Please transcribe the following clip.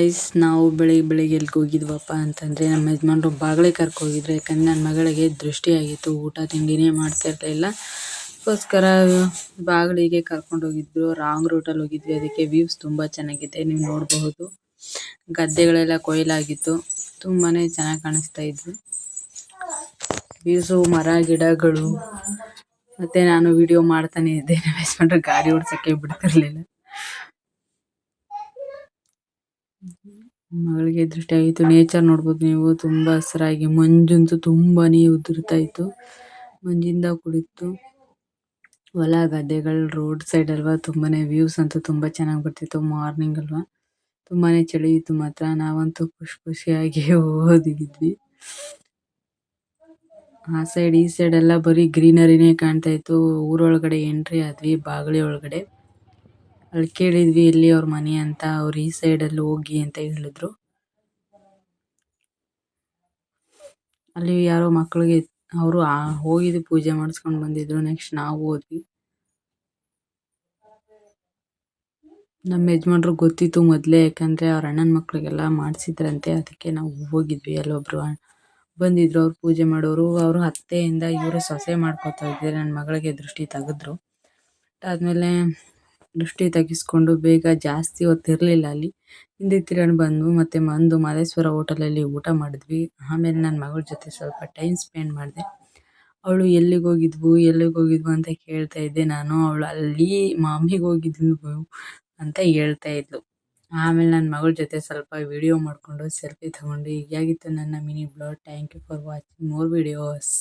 Guys, ನಾವು ಬೆಳಿಗ್ಗೆ ಎಲ್ಲಿಗೆ ಹೋಗಿದ್ವಪ್ಪ ಅಂತಂದ್ರೆ ನಮ್ಮ ಯಜಮಾನ್ರು ಬಾಗ್ಲಿಗೆ ಕರ್ಕೋಗಿದ್ರು. ಯಾಕಂದ್ರೆ ನನ್ನ ಮಗಳಿಗೆ ದೃಷ್ಟಿ ಆಗಿತ್ತು, ಊಟ ತಿಂಡಿನೇ ಮಾಡ್ತಾ ಇರ್ಲಿಲ್ಲ. ಅದಕ್ಕೋಸ್ಕರ ಬಾಗಿಲಿಗೆ ಕರ್ಕೊಂಡು ಹೋಗಿದ್ರು. ರಾಂಗ್ ರೂಟಲ್ಲಿ ಹೋಗಿದ್ವಿ, ಅದಕ್ಕೆ ವ್ಯೂಸ್ ತುಂಬಾ ಚೆನ್ನಾಗಿದೆ, ನೀವು ನೋಡಬಹುದು. ಗದ್ದೆಗಳೆಲ್ಲ ಕೊಯ್ಲಾಗಿತ್ತು, ತುಂಬಾನೇ ಚೆನ್ನಾಗಿ ಕಾಣಿಸ್ತಾ ಇದ್ವಿ. ವ್ಯೂಸು, ಮರ ಗಿಡಗಳು. ಮತ್ತೆ ನಾನು ವಿಡಿಯೋ ಮಾಡ್ತಾನೆ ಇದ್ದೆ, ನಮ್ಮ ಯಜಮಾನ್ರು ಗಾಡಿ ಓಡ್ಸಕ್ಕೆ ಬಿಡ್ತಿರ್ಲಿಲ್ಲ. ಮಗಳಿಗೆ ದೃಷ್ಟಿ ಆಗಿತ್ತು. ನೇಚರ್ ನೋಡ್ಬೋದು ನೀವು, ತುಂಬಾ ಹಸಿರಾಗಿ, ಮಂಜಂತೂ ತುಂಬಾನೇ ಉದುರ್ತಾ ಇತ್ತು, ಮಂಜಿಂದ ಕೂಡಿತ್ತು. ಹೊಲ ಗದ್ದೆಗಳು ರೋಡ್ ಸೈಡ್ ಅಲ್ವಾ, ತುಂಬಾನೇ ವ್ಯೂಸ್ ಅಂತೂ ತುಂಬಾ ಚೆನ್ನಾಗಿ ಬರ್ತಿತ್ತು. ಮಾರ್ನಿಂಗ್ ಅಲ್ವಾ, ತುಂಬಾನೇ ಚಳಿ ಇತ್ತು ಮಾತ್ರ. ನಾವಂತೂ ಖುಷಿಯಾಗಿ ಓದಿದ್ವಿ. ಆ ಸೈಡ್ ಈ ಸೈಡ್ ಎಲ್ಲ ಬರೀ ಗ್ರೀನರಿನೇ ಕಾಣ್ತಾ ಇತ್ತು. ಊರೊಳಗಡೆ ಎಂಟ್ರಿ ಆದ್ವಿ, ಬಾಗಿಲಿ ಒಳಗಡೆ. ಅಲ್ಲಿ ಕೇಳಿದ್ವಿ ಎಲ್ಲಿ ಅವ್ರ ಮನೆ ಅಂತ, ಅವ್ರು ಈ ಸೈಡ್ ಅಲ್ಲಿ ಹೋಗಿ ಅಂತ ಹೇಳಿದ್ರು. ಅಲ್ಲಿ ಯಾರೋ ಮಕ್ಕಳಿಗೆ ಅವರು ಹೋಗಿದ್ದು ಪೂಜೆ ಮಾಡಿಸ್ಕೊಂಡು ಬಂದಿದ್ರು. ನೆಕ್ಸ್ಟ್ ನಾವು ಹೋದ್ವಿ. ನಮ್ಮ ಯಜಮಾನ್ರು ಗೊತ್ತಿತ್ತು ಮೊದ್ಲೇ, ಯಾಕಂದ್ರೆ ಅವ್ರ ಅಣ್ಣನ ಮಕ್ಳಿಗೆಲ್ಲ ಮಾಡ್ಸಿದ್ರಂತೆ. ಅದಕ್ಕೆ ನಾವು ಹೋಗಿದ್ವಿ. ಅಲ್ಲೊಬ್ರು ಬಂದಿದ್ರು, ಅವ್ರು ಪೂಜೆ ಮಾಡೋರು. ಅವರು ಅತ್ತೆಯಿಂದ ಇವರು ಸೊಸೆ ಮಾಡ್ಕೊತಾ ಇದ್ದಾರೆ. ನನ್ನ ಮಗಳಿಗೆ ದೃಷ್ಟಿ ತೆಗೆದ್ರು. ಆದ್ಮೇಲೆ ದೃಷ್ಟಿ ತೆಗಿಸ್ಕೊಂಡು ಬೇಗ ಜಾಸ್ತಿ ಹೊತ್ತಿರ್ಲಿಲ್ಲ ಅಲ್ಲಿ, ಹಿಂದಕ್ಕೆ ತಿರ್ಕೊಂಡು ಬಂದು ಮತ್ತೆ ಮಾದೇಶ್ವರ ಹೋಟೆಲಲ್ಲಿ ಊಟ ಮಾಡಿದ್ವಿ. ಆಮೇಲೆ ನನ್ನ ಮಗಳ ಜೊತೆ ಸ್ವಲ್ಪ ಟೈಮ್ ಸ್ಪೆಂಡ್ ಮಾಡಿದೆ. ಅವಳು ಎಲ್ಲಿಗೆ ಹೋಗಿದ್ವು ಅಂತ ಕೇಳ್ತಾ ಇದ್ದೆ ನಾನು. ಅವಳು ಅಲ್ಲಿ ಮಾಮಿಗೆ ಹೋಗಿದ್ಲು ಅಂತ ಹೇಳ್ತಾ ಇದ್ಲು. ಆಮೇಲೆ ನನ್ನ ಮಗಳ ಜೊತೆ ಸ್ವಲ್ಪ ವಿಡಿಯೋ ಮಾಡ್ಕೊಂಡು ಸೆಲ್ಫಿ ತಗೊಂಡು. ಹೀಗಾಗಿತ್ತು ನನ್ನ mini blog. Thank you for watching more videos.